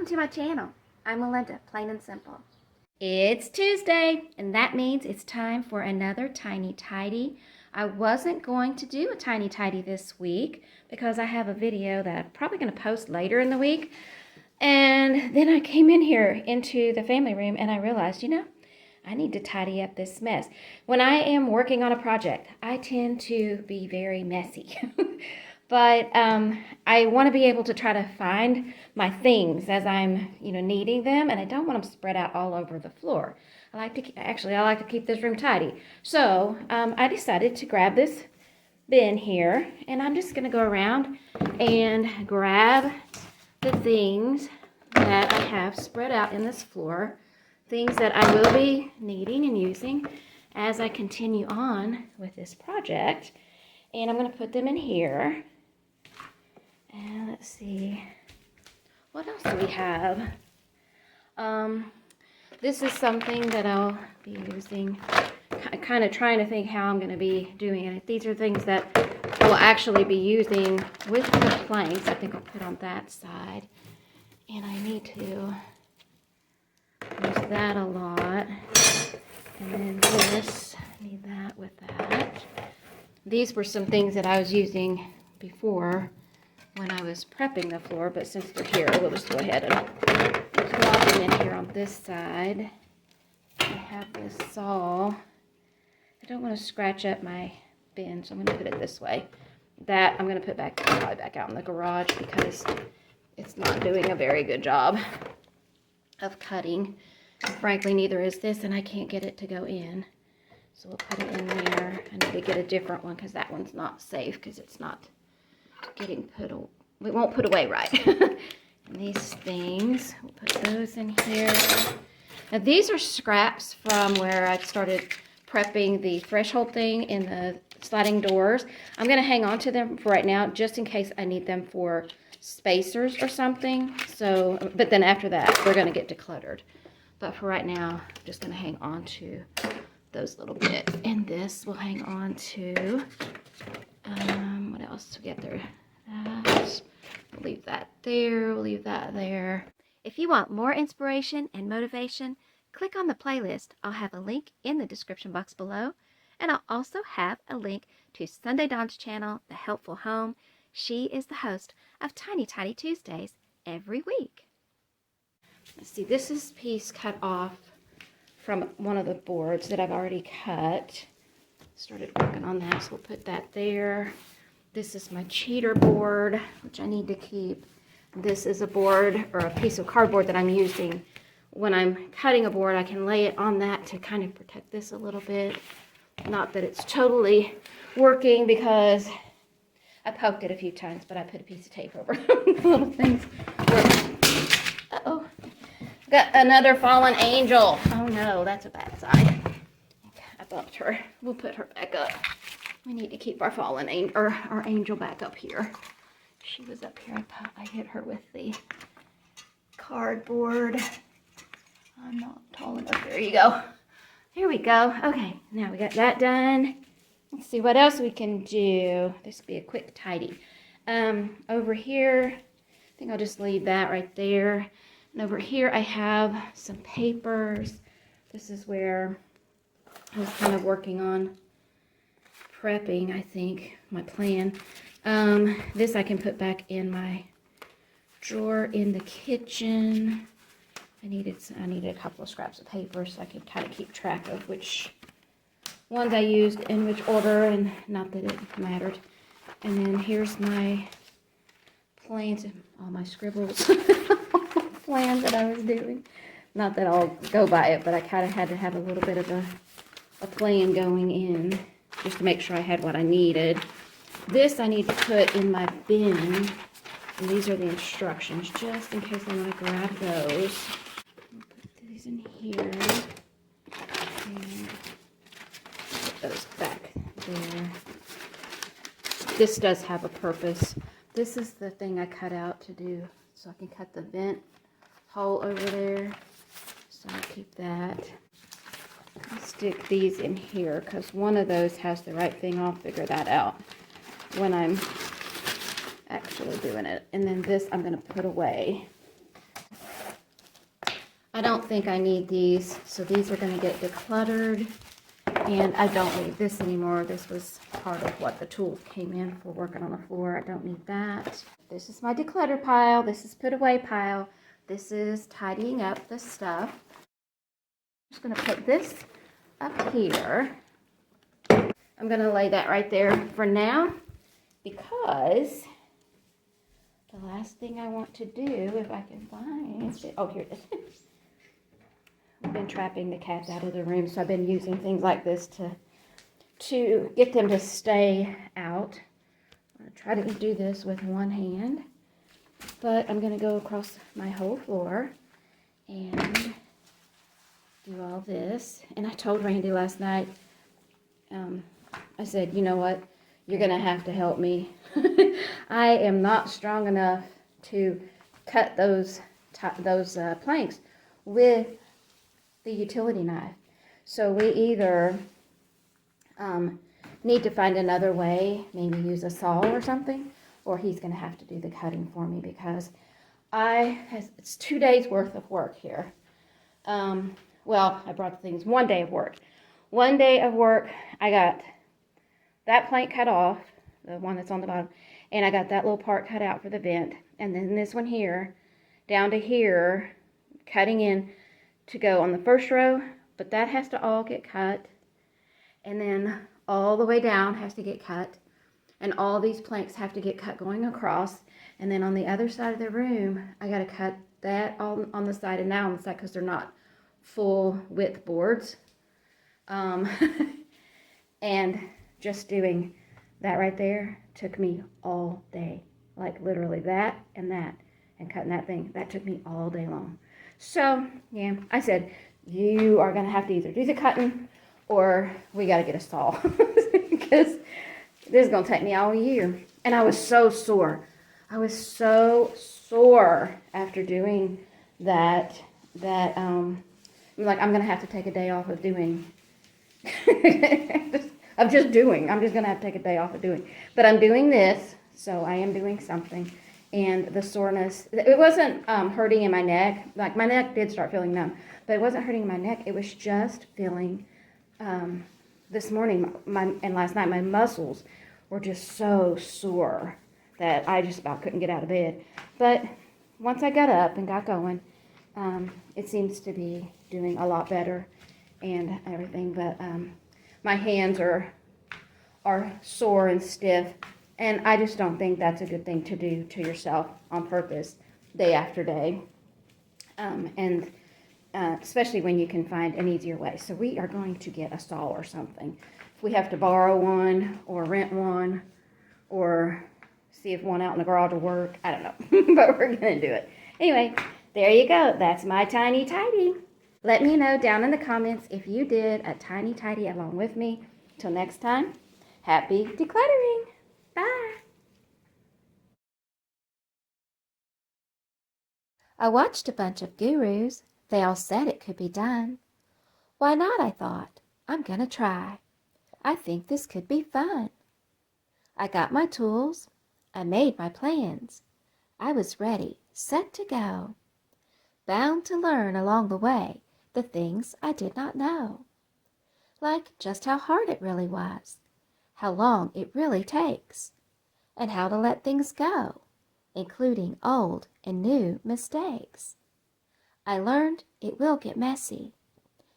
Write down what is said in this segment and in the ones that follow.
Welcome to my channel. I'm Melinda, plain and simple. It's Tuesday, and that means it's time for another Tiny Tidy. I wasn't going to do a Tiny Tidy this week because I have a video that I'm probably going to post later in the week. And then I came in here into the family room and I realized, I need to tidy up this mess. When I am working on a project, I tend to be very messy. But I want to be able to try to find my things as I'm, needing them, and I don't want them spread out all over the floor. I like to keep this room tidy. So I decided to grab this bin here, and I'm just going to go around and grab the things that I have spread out in this floor, things that I will be needing and using as I continue on with this project. And I'm going to put them in here. And let's see, what else do we have? This is something that I'll be using, kind of trying to think how I'm going to be doing it. These are things that I will actually be using with the planks. I think I'll put on that side. And I need to use that a lot. And then this, I need that with that. These were some things that I was using before when I was prepping the floor, but since they're here, we'll just go ahead and plop them in here on this side. I have this saw. I don't want to scratch up my bin, so I'm going to put it this way. That I'm going to put probably back out in the garage because it's not doing a very good job of cutting. And frankly, neither is this, and I can't get it to go in. So we'll put it in there. I need to get a different one because that one's not safe because it's not getting we won't put away right. And these things, we'll put those in here. Now these are scraps from where I started prepping the threshold thing in the sliding doors. I'm going to hang on to them for right now just in case I need them for spacers or something. So, but then after that, they're going to get decluttered. But for right now, I'm just going to hang on to those little bits. And this will hang on to, what else to get there? We'll leave that there. We'll leave that there. If you want more inspiration and motivation, click on the playlist. I'll have a link in the description box below. And I'll also have a link to Sunday Dawn's channel, The Helpful Home. She is the host of Tiny Tidy Tuesdays every week. Let's see, this is a piece cut off from one of the boards that I've already cut. Started working on that, so we'll put that there. This is my cheater board, which I need to keep. This is a board or a piece of cardboard that I'm using. When I'm cutting a board, I can lay it on that to kind of protect this a little bit. Not that it's totally working because I poked it a few times, but I put a piece of tape over little things. Uh-oh. Got another fallen angel. Oh no, that's a bad sign. I bumped her. We'll put her back up. We need to keep our fallen angel, or our angel back up here. She was up here. I hit her with the cardboard. I'm not tall enough. There you go. Here we go. Okay, now we got that done. Let's see what else we can do. This will be a quick tidy. Over here, I think I'll just leave that right there. And over here I have some papers. This is where I was kind of working on prepping, I think, my plan. This I can put back in my drawer in the kitchen. I needed a couple of scraps of paper so I could kind of keep track of which ones I used in which order, and not that it mattered. And then here's my plans and all my scribbles plans that I was doing. Not that I'll go by it, but I kind of had to have a little bit of a plan going in just to make sure I had what I needed. This I need to put in my bin, and these are the instructions just in case I want to grab those. I'll put these in here and put those back there. This does have a purpose. This is the thing I cut out to do so I can cut the vent hole over there. So I'll keep that. I'll stick these in here because one of those has the right thing. I'll figure that out when I'm actually doing it. And then this I'm going to put away. I don't think I need these, so these are going to get decluttered. And I don't need this anymore. This was part of what the tools came in for working on the floor. I don't need that. This is my declutter pile. This is put away pile. This is tidying up the stuff. I'm just going to put this up here. I'm going to lay that right there for now because the last thing I want to do, if I can find it, oh, here it is. I've been trapping the cats out of the room, so I've been using things like this to get them to stay out. I'm going to try to do this with one hand, but I'm going to go across my whole floor and do all this. And I told Randy last night, I said, you know what, you're going to have to help me. I am not strong enough to cut those planks with the utility knife. So we either need to find another way, maybe use a saw or something, or he's going to have to do the cutting for me because it's 2 days worth of work here. Well, I brought the things 1 day of work. 1 day of work, I got that plank cut off, the one that's on the bottom, and I got that little part cut out for the vent, and then this one here, down to here, cutting in to go on the first row, but that has to all get cut, and then all the way down has to get cut, and all these planks have to get cut going across, and then on the other side of the room, I got to cut that all on the side and now on the side because they're not full width boards. And just doing that right there took me all day, like literally that, and cutting that thing, that took me all day long. So yeah, I said, you are going to have to either do the cutting or we got to get a saw because this is going to take me all year. And I was so sore. I was so sore after doing that I'm like, I'm going to have to take a day off of doing. I'm just going to have to take a day off of doing. But I'm doing this, so I am doing something. And the soreness, it wasn't hurting in my neck. Like, my neck did start feeling numb, but it wasn't hurting in my neck. It was just feeling, this morning and last night, my muscles were just so sore that I just about couldn't get out of bed. But once I got up and got going, it seems to be doing a lot better and everything. But my hands are sore and stiff. And I just don't think that's a good thing to do to yourself on purpose, day after day. Especially when you can find an easier way. So we are going to get a saw or something. If we have to borrow one or rent one or see if one out in the garage will work, I don't know. But we're going to do it. Anyway, there you go. That's my tiny tidy. Let me know down in the comments if you did a tiny tidy along with me. Till next time, happy decluttering. Bye. I watched a bunch of gurus. They all said it could be done. Why not, I thought. I'm gonna try. I think this could be fun. I got my tools. I made my plans. I was ready, set to go. Bound to learn along the way the things I did not know. Like just how hard it really was, how long it really takes, and how to let things go, including old and new mistakes. I learned it will get messy,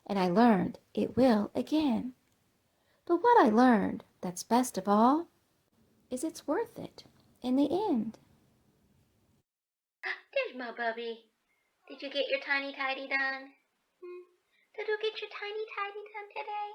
and I learned it will again. But what I learned that's best of all is it's worth it in the end. There's my bubby. Did you get your tiny tidy done? Did you get your tiny tidy done today?